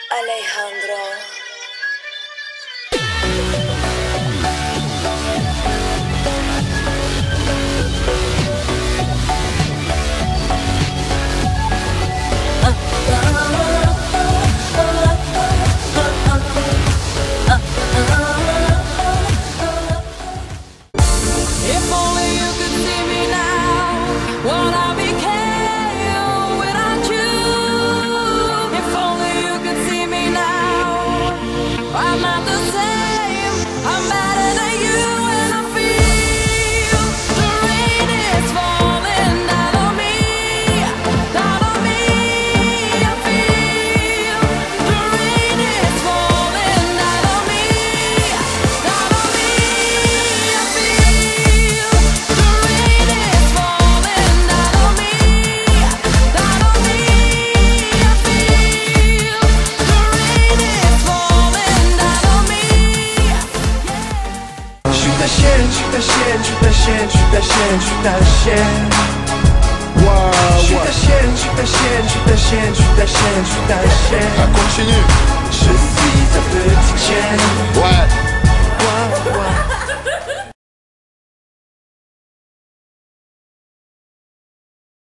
Alejandro. If only you could see me now, what I became without you. If only you could see me now, I'm not the same, I'm better than you. And I feel the rain is falling down on me, down on me. I feel the rain is falling down on me, down on me. I feel the rain is falling down on me, down on me. I feel the rain is falling down on me. Shoot that shit, shoot that shit, shoot that shit, shoot that shit, shoot that shit. Shoot that shit, shoot that shit, shoot that shit, shoot that shit, shoot that shit. Continue.